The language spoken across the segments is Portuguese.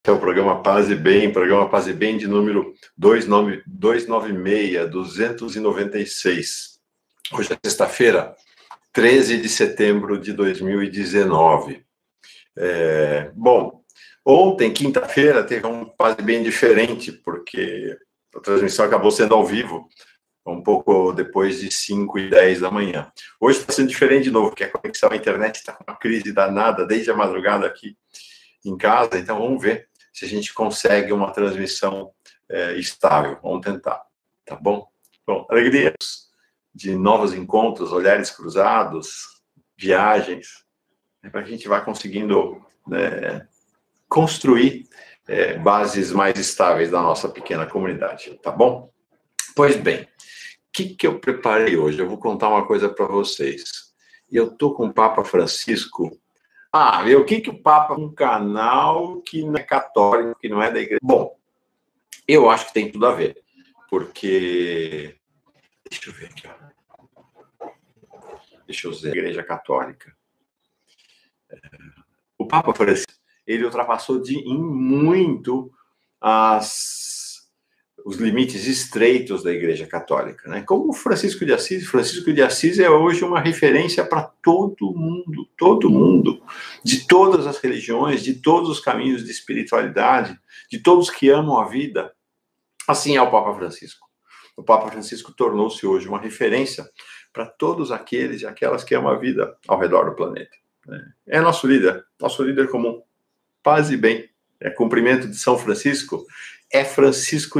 É o programa Paz e Bem de número 296. Hoje é sexta-feira, 13 de setembro de 2019. Bom, ontem, quinta-feira, teve um Paz e Bem diferente, porque a transmissão acabou sendo ao vivo, um pouco depois de 5h10 da manhã. Hoje está sendo diferente de novo, porque a conexão à internet está com uma crise danada desde a madrugada aqui em casa, então vamos ver se a gente consegue uma transmissão estável. Vamos tentar, tá bom? Bom, alegria de novos encontros, olhares cruzados, viagens, para que a gente vá conseguindo construir bases mais estáveis da nossa pequena comunidade, tá bom? Pois bem, o que eu preparei hoje? Eu vou contar uma coisa para vocês. E eu tô com o Papa Francisco. O que o Papa... Um canal que não é católico, que não é da igreja. Bom, eu acho que tem tudo a ver. Porque... Deixa eu ver aqui, ó. Deixa eu ver. Igreja Católica. O Papa Francisco, ele ultrapassou em muito os limites estreitos da Igreja Católica, né? Como Francisco de Assis. Francisco de Assis é hoje uma referência para todo mundo, de todas as religiões, de todos os caminhos de espiritualidade, de todos que amam a vida. Assim é o Papa Francisco. O Papa Francisco tornou-se hoje uma referência para todos aqueles e aquelas que amam a vida ao redor do planeta. É nosso líder comum. Paz e bem. Cumprimento de São Francisco. É Francisco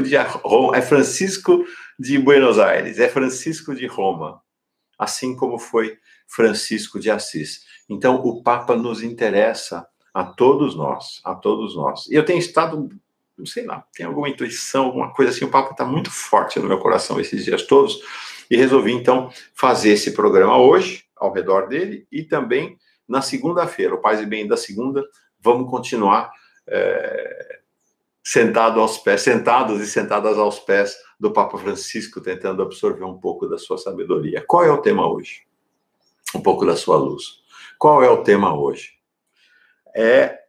de Buenos Aires, é Francisco de Roma, assim como foi Francisco de Assis. Então, o Papa nos interessa a todos nós. E eu tenho estado, não sei lá, tem alguma intuição, alguma coisa assim, o Papa está muito forte no meu coração esses dias todos, e resolvi, então, fazer esse programa hoje, ao redor dele, e também na segunda-feira, o Paz e Bem da segunda, vamos continuar sentados e sentadas aos pés do Papa Francisco, tentando absorver um pouco da sua sabedoria. Qual é o tema hoje? Um pouco da sua luz. Qual é o tema hoje? É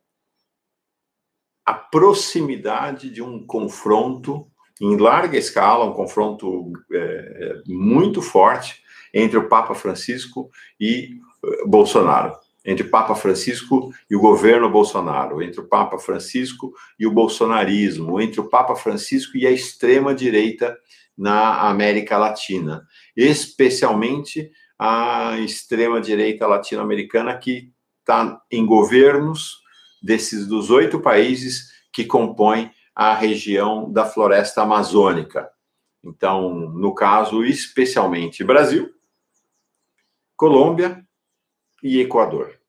a proximidade de um confronto em larga escala, um confronto muito forte entre o Papa Francisco e Bolsonaro. Entre o Papa Francisco e o governo Bolsonaro, entre o Papa Francisco e o bolsonarismo, entre o Papa Francisco e a extrema-direita na América Latina, especialmente a extrema-direita latino-americana que está em governos dos 8 países que compõem a região da floresta amazônica. Então, no caso, especialmente Brasil, Colômbia e Equador.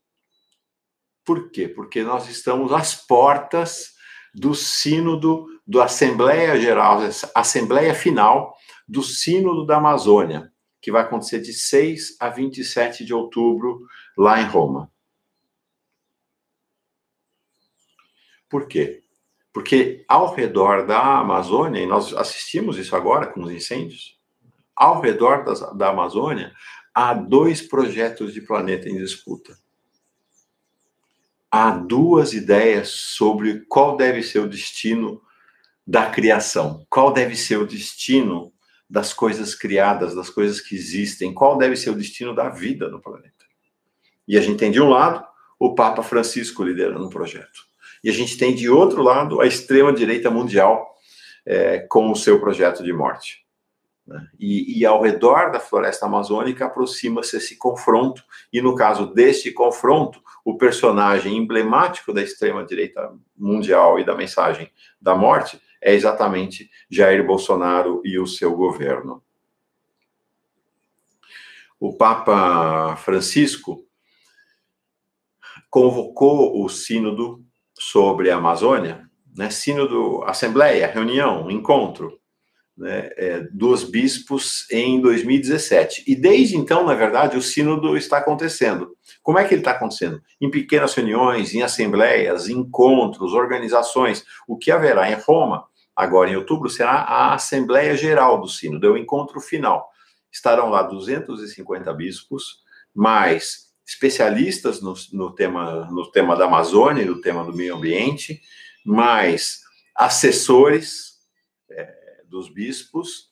Por quê? Porque nós estamos às portas do sínodo da Assembleia Geral, Assembleia Final do Sínodo da Amazônia, que vai acontecer de 6 a 27 de outubro, lá em Roma. Por quê? Porque ao redor da Amazônia, e nós assistimos isso agora com os incêndios, ao redor da Amazônia, há 2 projetos de planeta em disputa. Há 2 ideias sobre qual deve ser o destino da criação, qual deve ser o destino das coisas criadas, das coisas que existem, qual deve ser o destino da vida no planeta. E a gente tem, de um lado, o Papa Francisco liderando o projeto. E a gente tem, de outro lado, a extrema-direita mundial com o seu projeto de morte. E ao redor da floresta amazônica aproxima-se esse confronto, e no caso deste confronto, o personagem emblemático da extrema-direita mundial e da mensagem da morte é exatamente Jair Bolsonaro e o seu governo. O Papa Francisco convocou o sínodo sobre a Amazônia, sínodo, assembleia, reunião, encontro, dos bispos em 2017. E desde então, na verdade, o sínodo está acontecendo. Como é que ele está acontecendo? Em pequenas reuniões, em assembleias, encontros, organizações. O que haverá em Roma, agora em outubro, será a Assembleia Geral do Sínodo, é o encontro final. Estarão lá 250 bispos, mais especialistas no tema da Amazônia, no tema do meio ambiente, mais assessores dos bispos,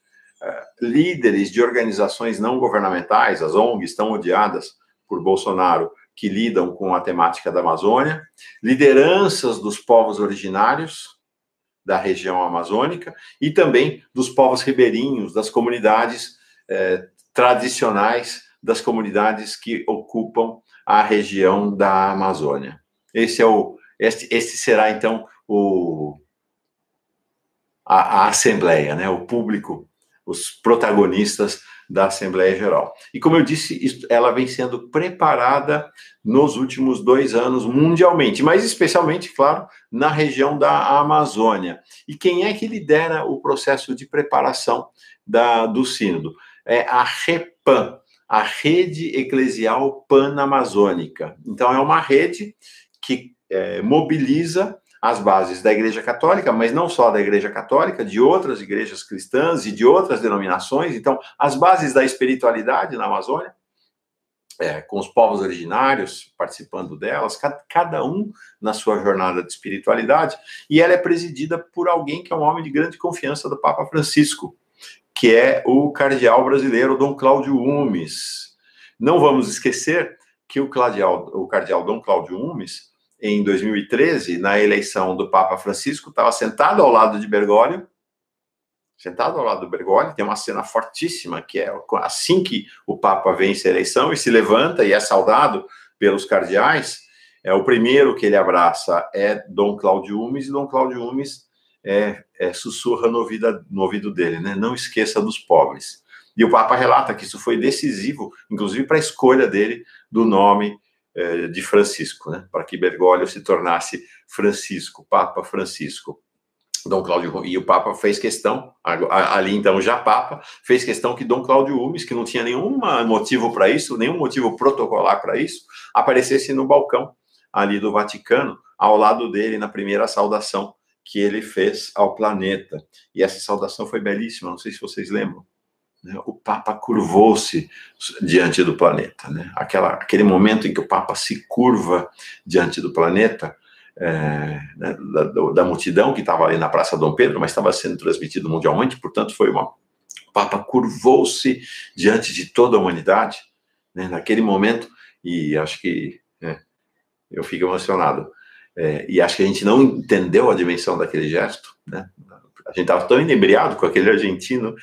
líderes de organizações não governamentais, as ONGs tão odiadas por Bolsonaro, que lidam com a temática da Amazônia, lideranças dos povos originários da região amazônica e também dos povos ribeirinhos, das comunidades tradicionais, das comunidades que ocupam a região da Amazônia. Esse será, então, a Assembleia, né? O público, os protagonistas da Assembleia Geral. E, como eu disse, ela vem sendo preparada nos últimos 2 anos mundialmente, mas especialmente, claro, na região da Amazônia. E quem é que lidera o processo de preparação do sínodo? É a REPAM, a Rede Eclesial Panamazônica. Então, é uma rede que mobiliza as bases da Igreja Católica, mas não só da Igreja Católica, de outras igrejas cristãs e de outras denominações. Então, as bases da espiritualidade na Amazônia, com os povos originários participando delas, cada um na sua jornada de espiritualidade, e ela é presidida por alguém que é um homem de grande confiança do Papa Francisco, que é o cardeal brasileiro Dom Cláudio Umes. Não vamos esquecer que o cardeal Dom Cláudio Umes, em 2013, na eleição do Papa Francisco, estava sentado ao lado de Bergoglio, tem uma cena fortíssima, que é assim que o Papa vence a eleição e se levanta e é saudado pelos cardeais, o primeiro que ele abraça é Dom Cláudio Umes, e Dom Cláudio Umes sussurra no ouvido dele, né? Não esqueça dos pobres. E o Papa relata que isso foi decisivo, inclusive para a escolha dele do nome de Francisco, né? Para que Bergoglio se tornasse Francisco, Papa Francisco. Dom Cláudio, e o Papa fez questão, ali então já Papa, fez questão que Dom Cláudio Umes, que não tinha nenhum motivo para isso, nenhum motivo protocolar para isso, aparecesse no balcão ali do Vaticano, ao lado dele, na primeira saudação que ele fez ao planeta. E essa saudação foi belíssima, não sei se vocês lembram. O Papa curvou-se diante do planeta, né? Aquele momento em que o Papa se curva diante do planeta, né, da multidão que estava ali na Praça Dom Pedro, mas estava sendo transmitido mundialmente, portanto o Papa curvou-se diante de toda a humanidade, né, naquele momento, e acho que eu fico emocionado, e acho que a gente não entendeu a dimensão daquele gesto, né? A gente estava tão inebriado com aquele argentino,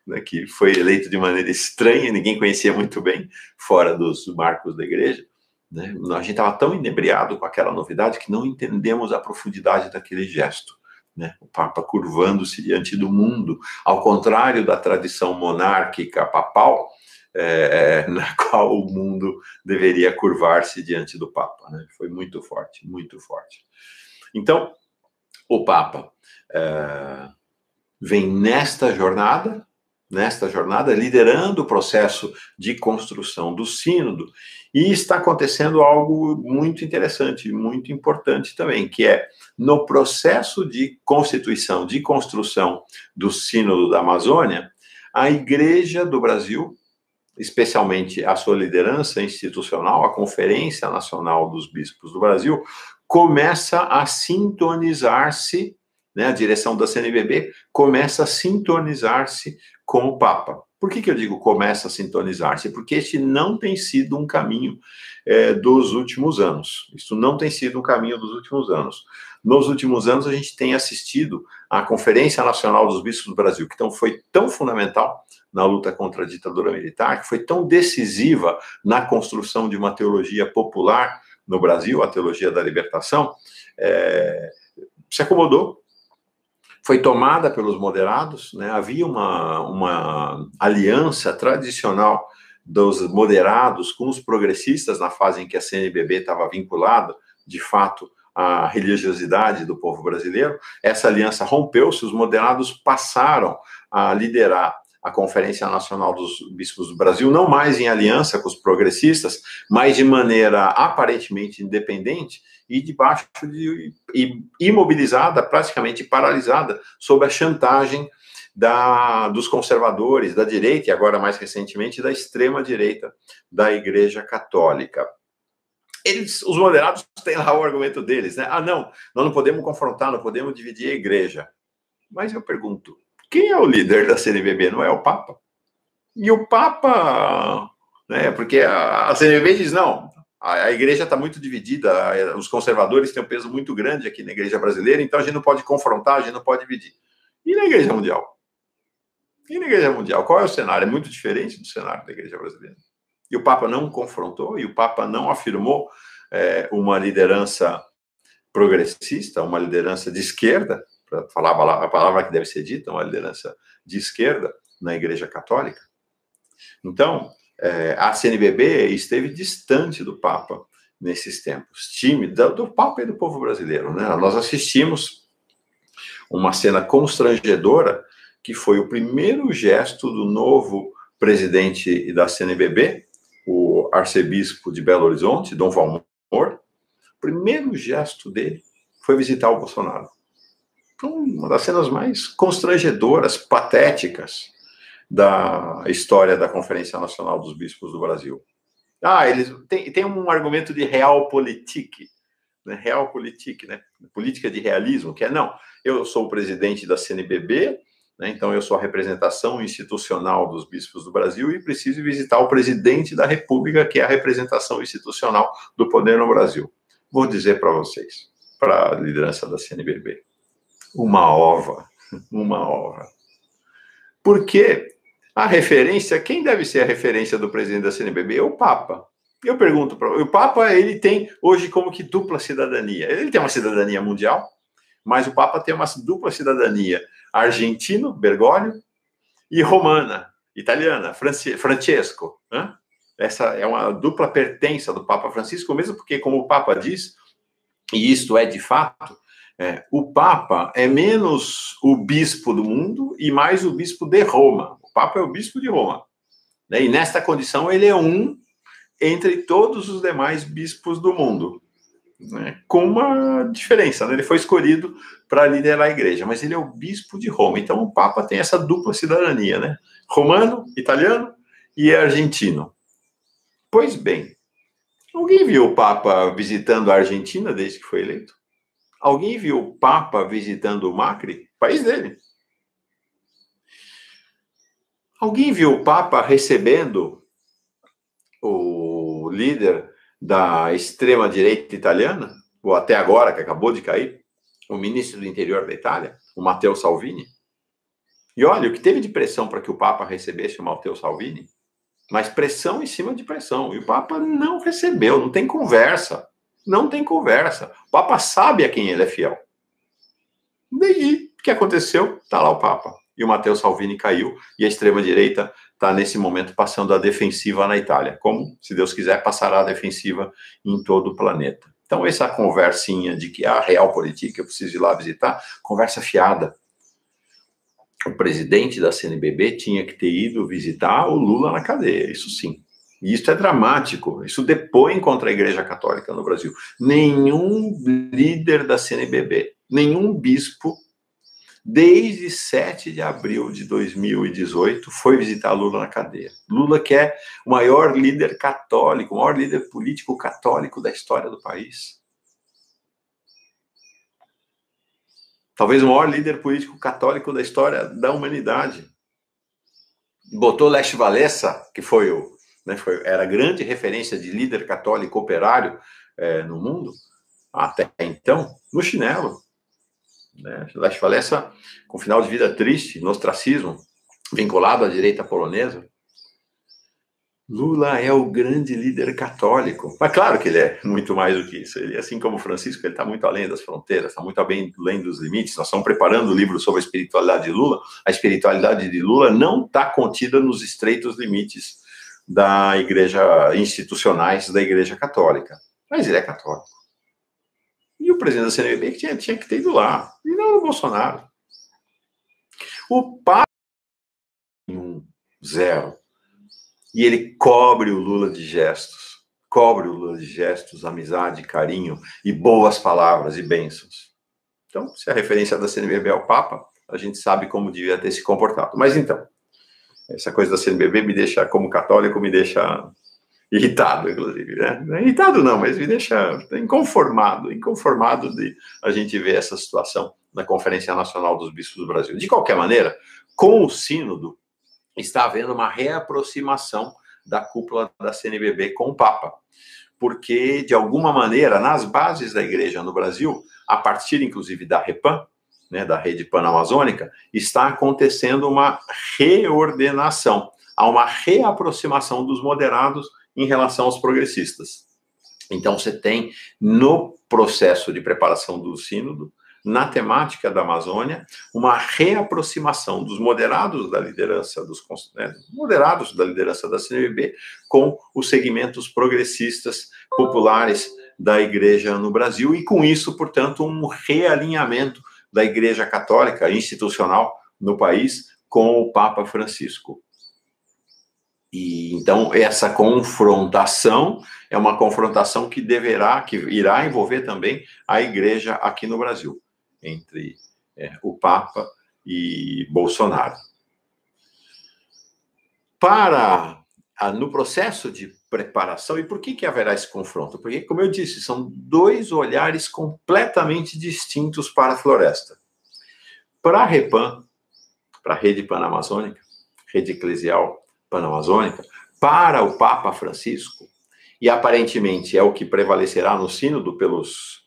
né, que foi eleito de maneira estranha, ninguém conhecia muito bem, fora dos marcos da igreja, né? A gente estava tão inebriado com aquela novidade que não entendemos a profundidade daquele gesto, né? O Papa curvando-se diante do mundo, ao contrário da tradição monárquica papal, na qual o mundo deveria curvar-se diante do Papa, né? Foi muito forte, muito forte. Então, o Papa vem nesta jornada, liderando o processo de construção do sínodo, e está acontecendo algo muito interessante, muito importante também, que é, no processo de constituição, de construção do sínodo da Amazônia, a Igreja do Brasil, especialmente a sua liderança institucional, a Conferência Nacional dos Bispos do Brasil, começa a sintonizar-se, né, a direção da CNBB começa a sintonizar-se com o Papa. Por que eu digo começa a sintonizar-se? Porque este não tem sido um caminho dos últimos anos. Isso não tem sido um caminho dos últimos anos. Nos últimos anos, a gente tem assistido à Conferência Nacional dos Bispos do Brasil, que foi tão fundamental na luta contra a ditadura militar, que foi tão decisiva na construção de uma teologia popular no Brasil, a teologia da libertação, se acomodou, foi tomada pelos moderados, né? Havia uma aliança tradicional dos moderados com os progressistas na fase em que a CNBB estava vinculada, de fato, à religiosidade do povo brasileiro. Essa aliança rompeu-se, os moderados passaram a liderar a Conferência Nacional dos Bispos do Brasil, não mais em aliança com os progressistas, mas de maneira aparentemente independente e debaixo imobilizada, praticamente paralisada, sob a chantagem dos conservadores, da direita e agora mais recentemente da extrema-direita da Igreja Católica. Os moderados têm lá o argumento deles, né? Ah, não, nós não podemos confrontar, não podemos dividir a igreja. Mas eu pergunto, quem é o líder da CNBB? Não é o Papa? E o Papa, né? Porque a CNBB diz, não, a igreja está muito dividida, os conservadores têm um peso muito grande aqui na igreja brasileira, então a gente não pode confrontar, a gente não pode dividir. E na igreja mundial? E na igreja mundial, qual é o cenário? É muito diferente do cenário da igreja brasileira. E o Papa não confrontou, e o Papa não afirmou uma liderança progressista, uma liderança de esquerda, para falar a palavra que deve ser dita, uma liderança de esquerda na Igreja Católica. Então, a CNBB esteve distante do Papa nesses tempos, tímida do Papa e do povo brasileiro, né? Nós assistimos uma cena constrangedora, que foi o primeiro gesto do novo presidente da CNBB, o arcebispo de Belo Horizonte, Dom Valmor. O primeiro gesto dele foi visitar o Bolsonaro. Então, uma das cenas mais constrangedoras, patéticas da história da Conferência Nacional dos Bispos do Brasil. Eles tem um argumento de realpolitik, né? Realpolitik, né? Política de realismo, que é, não, eu sou o presidente da CNBB, né? Então eu sou a representação institucional dos bispos do Brasil e preciso visitar o presidente da República, que é a representação institucional do poder no Brasil. Vou dizer para vocês, para a liderança da CNBB, uma ova. Porque a referência, quem deve ser a referência do presidente da CNBB? É o Papa. Eu pergunto para o Papa, ele tem hoje como que dupla cidadania. Ele tem uma cidadania mundial, mas o Papa tem uma dupla cidadania argentino, Bergoglio, e romana, italiana, Francesco. Né? Essa é uma dupla pertença do Papa Francisco, mesmo porque, como o Papa diz, e isto é de fato, o Papa é menos o bispo do mundo e mais o bispo de Roma. O Papa é o bispo de Roma. Né? E nesta condição ele é um entre todos os demais bispos do mundo. Né? Com uma diferença, né? Ele foi escolhido para liderar a igreja, mas ele é o bispo de Roma. Então o Papa tem essa dupla cidadania, né? Romano, italiano e argentino. Pois bem, alguém viu o Papa visitando a Argentina desde que foi eleito? Alguém viu o Papa visitando o Macri, país dele? Alguém viu o Papa recebendo o líder da extrema-direita italiana, ou até agora, que acabou de cair, o ministro do interior da Itália, o Matteo Salvini? E olha, o que teve de pressão para que o Papa recebesse o Matteo Salvini? Mas pressão em cima de pressão. E o Papa não recebeu, não tem conversa. Não tem conversa. O Papa sabe a quem ele é fiel. Daí, o que aconteceu? Está lá o Papa. E o Matteo Salvini caiu, e a extrema-direita está, nesse momento, passando a defensiva na Itália. Como, se Deus quiser, passará a defensiva em todo o planeta. Então, essa conversinha de que a realpolitik, eu preciso ir lá visitar, conversa fiada. O presidente da CNBB tinha que ter ido visitar o Lula na cadeia, isso sim. E isso é dramático, isso depõe contra a Igreja Católica no Brasil. Nenhum líder da CNBB, nenhum bispo, desde 7 de abril de 2018, foi visitar Lula na cadeia. Lula, que é o maior líder católico, o maior líder político católico da história do país. Talvez o maior líder político católico da história da humanidade. Botou Lech Walesa, que era a grande referência de líder católico operário no mundo, até então, no chinelo. Né? Lech Walesa, com final de vida triste, no ostracismo, vinculado à direita polonesa. Lula é o grande líder católico. Mas claro que ele é muito mais do que isso. Ele, assim como Francisco, ele está muito além das fronteiras, está muito além dos limites. Nós estamos preparando o livro sobre a espiritualidade de Lula. A espiritualidade de Lula não está contida nos estreitos limites da igreja, institucionais da Igreja Católica. Mas ele é católico. E o presidente da CNBB tinha que ter ido lá. E não o Bolsonaro. O Papa 0. E ele cobre o Lula de gestos. Cobre o Lula de gestos, amizade, carinho e boas palavras e bênçãos. Então, se a referência da CNBB é o Papa, a gente sabe como devia ter se comportado. Mas então, essa coisa da CNBB me deixa, como católico, me deixa Irritado, inclusive, né? Não é irritado não, mas me deixa inconformado de a gente ver essa situação na Conferência Nacional dos Bispos do Brasil. De qualquer maneira, com o sínodo, está havendo uma reaproximação da cúpula da CNBB com o Papa, porque, de alguma maneira, nas bases da igreja no Brasil, a partir, inclusive, da REPAM, né, da Rede Panamazônica, está acontecendo uma reordenação, há uma reaproximação dos moderados em relação aos progressistas. Então, você tem, no processo de preparação do sínodo, na temática da Amazônia, uma reaproximação dos moderados da liderança moderados da liderança da CNBB com os segmentos progressistas populares da igreja no Brasil e, com isso, portanto, um realinhamento da Igreja Católica institucional no país com o Papa Francisco. E então essa confrontação é uma confrontação que irá envolver também a Igreja aqui no Brasil, entre o Papa e Bolsonaro. No processo de preparação, e por que haverá esse confronto? Porque, como eu disse, são dois olhares completamente distintos para a floresta. Para a REPAM, para a Rede Panamazônica, Rede Eclesial Panamazônica, para o Papa Francisco, e aparentemente é o que prevalecerá no sínodo pelos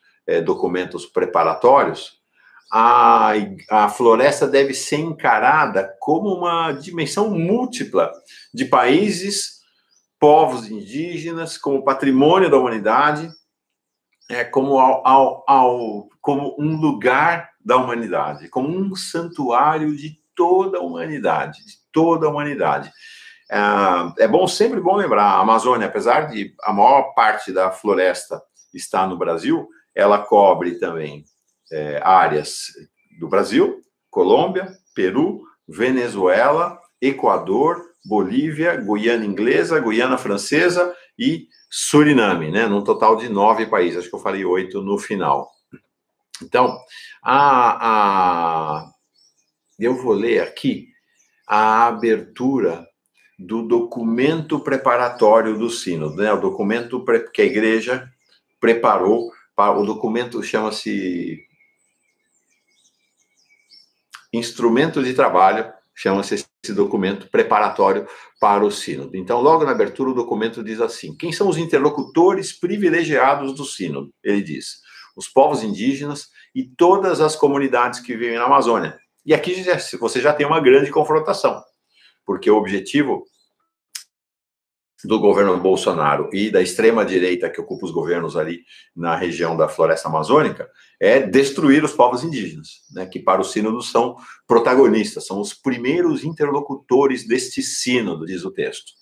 documentos preparatórios, a floresta deve ser encarada como uma dimensão múltipla de países, povos indígenas, como patrimônio da humanidade, como um lugar da humanidade, como um santuário de toda a humanidade, sempre bom lembrar, a Amazônia, apesar de a maior parte da floresta estar no Brasil, ela cobre também áreas do Brasil, Colômbia, Peru, Venezuela, Equador, Bolívia, Guiana Inglesa, Guiana Francesa e Suriname, né? Num total de 9 países, acho que eu falei 8 no final. Então, eu vou ler aqui a abertura do documento preparatório do sínodo, né? O documento que a igreja preparou, o documento chama-se Instrumento de Trabalho, chama-se esse documento preparatório para o sínodo. Então, logo na abertura, o documento diz assim: quem são os interlocutores privilegiados do sínodo? Ele diz: os povos indígenas e todas as comunidades que vivem na Amazônia. E aqui você já tem uma grande confrontação, porque o objetivo do governo Bolsonaro e da extrema-direita que ocupa os governos ali na região da floresta amazônica é destruir os povos indígenas, né, que para o sínodo são protagonistas, são os primeiros interlocutores deste sínodo, diz o texto.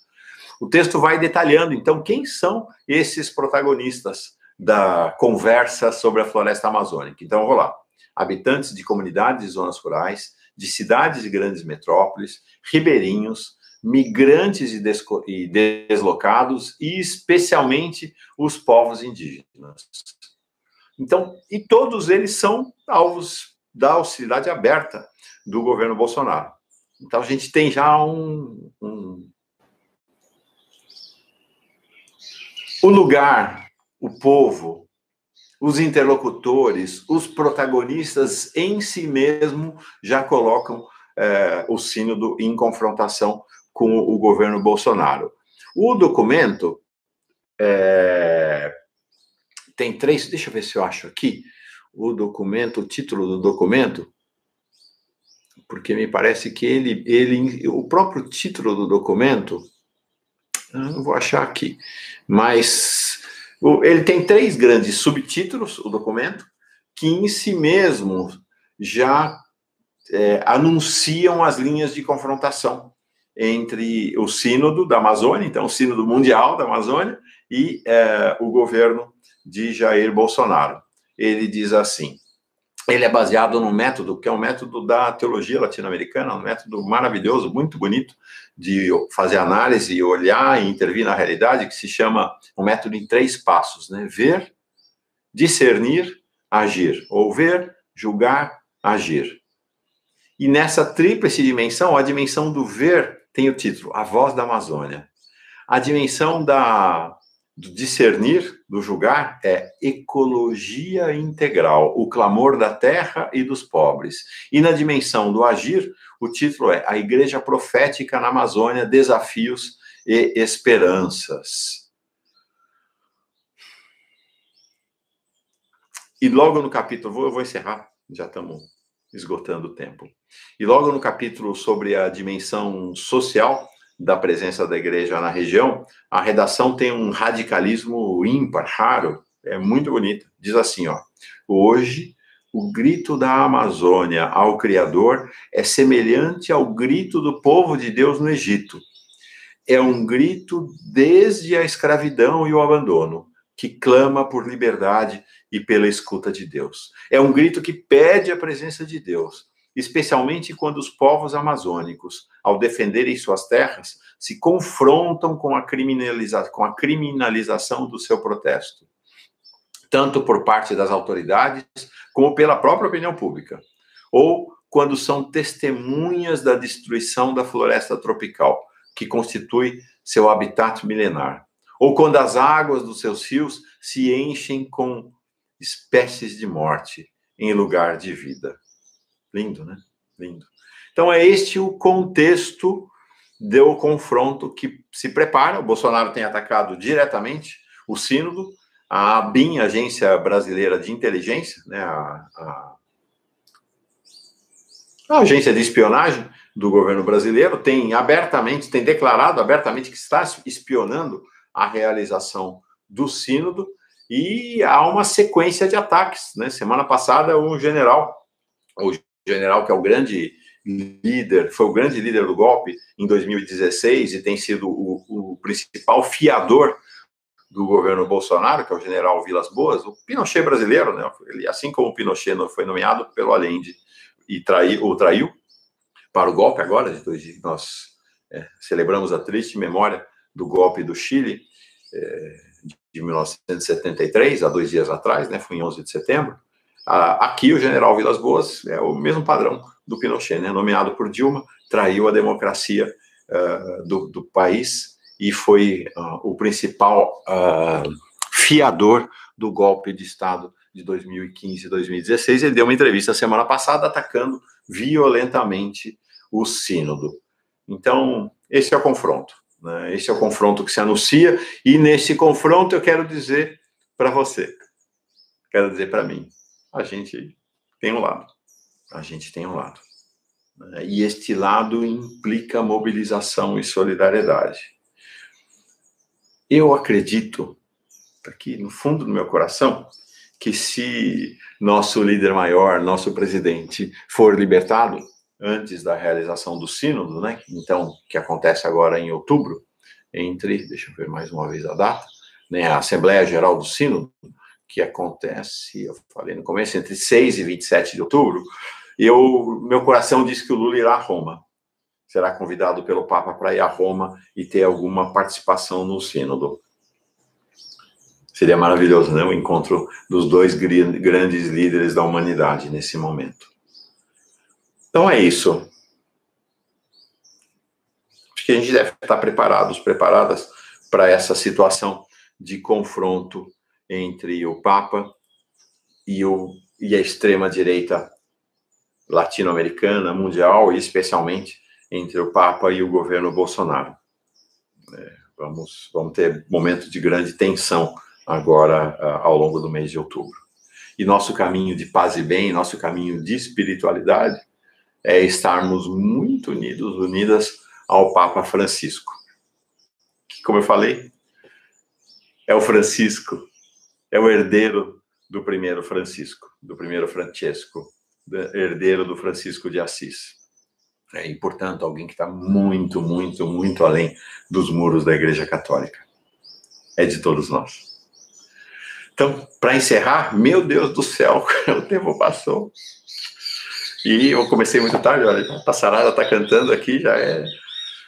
O texto vai detalhando, então, quem são esses protagonistas da conversa sobre a floresta amazônica. Então, vou lá. Habitantes de comunidades e zonas rurais, de cidades e grandes metrópoles, ribeirinhos, migrantes e deslocados, e especialmente os povos indígenas. Então, e todos eles são alvos da hostilidade aberta do governo Bolsonaro. Então, a gente tem já o lugar, o povo, os interlocutores, os protagonistas em si mesmo já colocam o sínodo em confrontação com o governo Bolsonaro. O documento tem 3, deixa eu ver se eu acho aqui, o título do documento, porque me parece que o próprio título do documento, não vou achar aqui, mas ele tem 3 grandes subtítulos, o documento, que em si mesmo já anunciam as linhas de confrontação entre o sínodo da Amazônia, então o sínodo mundial da Amazônia, e o governo de Jair Bolsonaro. Ele diz assim, ele é baseado num método, que é um método da teologia latino-americana, um método maravilhoso, muito bonito, de fazer análise, olhar e intervir na realidade, que se chama um método em 3 passos, né? Ver, discernir, agir. Ou ver, julgar, agir. E nessa tríplice dimensão, a dimensão do ver tem o título, A Voz da Amazônia. A dimensão do discernir, do julgar, é ecologia integral, o clamor da terra e dos pobres. E na dimensão do agir, o título é A Igreja Profética na Amazônia, Desafios e Esperanças. E logo no capítulo, eu vou encerrar, já estamos esgotando o tempo. E logo no capítulo sobre a dimensão social da presença da igreja na região, a redação tem um radicalismo ímpar, raro, é muito bonito. Diz assim, ó: hoje, o grito da Amazônia ao Criador é semelhante ao grito do povo de Deus no Egito. É um grito desde a escravidão e o abandono, que clama por liberdade e pela escuta de Deus. É um grito que pede a presença de Deus, especialmente quando os povos amazônicos, ao defenderem suas terras, se confrontam com a criminalização do seu protesto, tanto por parte das autoridades, como pela própria opinião pública, ou quando são testemunhas da destruição da floresta tropical, que constitui seu habitat milenar, ou quando as águas dos seus rios se enchem com espécies de morte em lugar de vida. Lindo, né? Lindo. Então é este o contexto do confronto que se prepara. O Bolsonaro tem atacado diretamente o Sínodo, a ABIN, Agência Brasileira de Inteligência, né, a agência de espionagem do governo brasileiro, tem declarado abertamente que está espionando a realização do Sínodo, e há uma sequência de ataques, né? Semana passada, o general que é o grande líder, foi o grande líder do golpe em 2016 e tem sido o principal fiador do governo Bolsonaro, que é o general Vilas Boas, o Pinochet brasileiro, né? Ele, assim como o Pinochet foi nomeado pelo Allende e traiu para o golpe agora, nós celebramos a triste memória do golpe do Chile, de 1973, há 2 dias atrás, né? Foi em 11 de setembro. Aqui o general Vilas Boas é o mesmo padrão do Pinochet, né? Nomeado por Dilma, traiu a democracia do país e foi o principal fiador do golpe de Estado de 2015 e 2016. Ele deu uma entrevista semana passada atacando violentamente o Sínodo. Então, esse é o confronto, né? Esse é o confronto que se anuncia, e nesse confronto eu quero dizer para você, quero dizer para mim, a gente tem um lado. A gente tem um lado. E este lado implica mobilização e solidariedade. Eu acredito, aqui no fundo do meu coração, que se nosso líder maior, nosso presidente, for libertado antes da realização do Sínodo, né? Então, que acontece agora em outubro, deixa eu ver mais uma vez a data, né? A Assembleia Geral do Sínodo, que acontece, eu falei no começo, entre 6 e 27 de outubro, meu coração diz que o Lula irá a Roma. Será convidado pelo Papa para ir a Roma e ter alguma participação no Sínodo. Seria maravilhoso, né? O encontro dos dois grandes líderes da humanidade nesse momento. Então é isso. Acho que a gente deve estar preparadas para essa situação de confronto entre o Papa e a extrema-direita latino-americana, mundial, e especialmente entre o Papa e o governo Bolsonaro. Vamos ter momentos de grande tensão agora, ao longo do mês de outubro. E nosso caminho de paz e bem, nosso caminho de espiritualidade, é estarmos muito unidas ao Papa Francisco, que, como eu falei, é o Francisco, é o herdeiro do primeiro Francisco, do primeiro Francesco, herdeiro do Francisco de Assis. E, portanto, alguém que está muito, muito, muito além dos muros da Igreja Católica. É de todos nós. Então, para encerrar, meu Deus do céu, o tempo passou. E eu comecei muito tarde, olha, a Passarada está cantando aqui, já é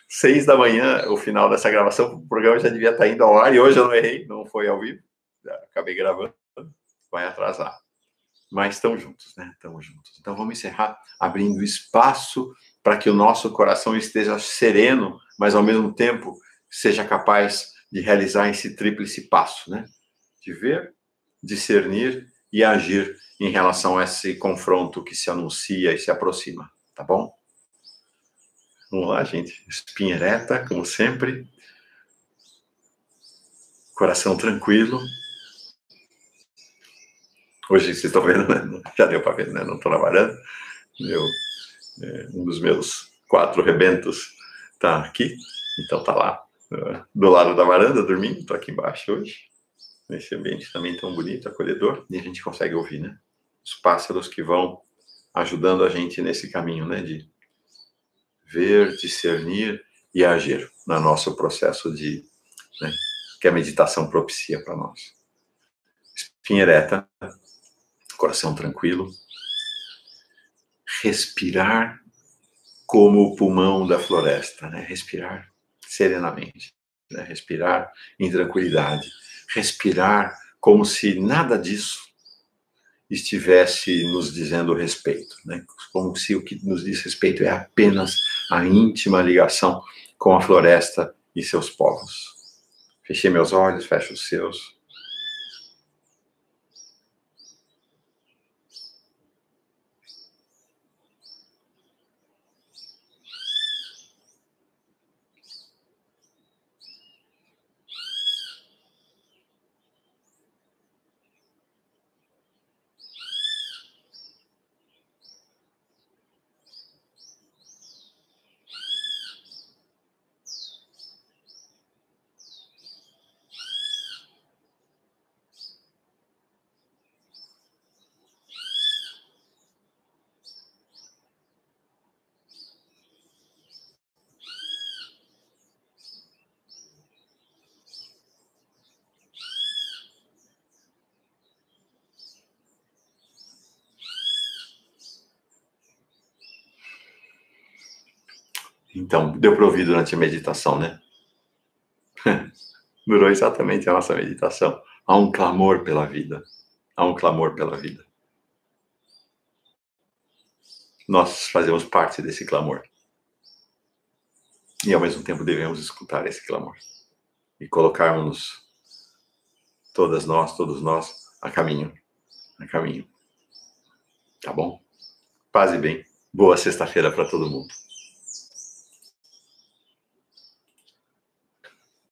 6 da manhã, o final dessa gravação, o programa já devia estar indo ao ar, e hoje eu não errei, não foi ao vivo, já acabei gravando, vai atrasar. Mas estamos juntos, né? Estamos juntos. Então vamos encerrar abrindo espaço para que o nosso coração esteja sereno, mas ao mesmo tempo seja capaz de realizar esse tríplice passo, né? De ver, discernir e agir em relação a esse confronto que se anuncia e se aproxima, tá bom? Vamos lá, gente. Espinha ereta, como sempre. Coração tranquilo. Hoje vocês estão vendo, né? Já deu para ver, né? Não estou trabalhando. Um dos meus 4 rebentos está aqui, então está lá do lado da varanda dormindo. Estou aqui embaixo hoje, nesse ambiente também tão bonito, acolhedor, e a gente consegue ouvir, né? Os pássaros que vão ajudando a gente nesse caminho, né? De ver, discernir e agir no nosso processo de, né, que a meditação propicia para nós. Espinha ereta, coração tranquilo, respirar como o pulmão da floresta, né? Respirar serenamente, né? Respirar em tranquilidade, respirar como se nada disso estivesse nos dizendo respeito, né? Como se o que nos diz respeito é apenas a íntima ligação com a floresta e seus povos. Fechei meus olhos, fecho os seus. Então, deu para ouvir durante a meditação, né? Durou exatamente a nossa meditação. Há um clamor pela vida. Há um clamor pela vida. Nós fazemos parte desse clamor. E, ao mesmo tempo, devemos escutar esse clamor. E colocarmos todos nós, a caminho. A caminho. Tá bom? Paz e bem. Boa sexta-feira para todo mundo.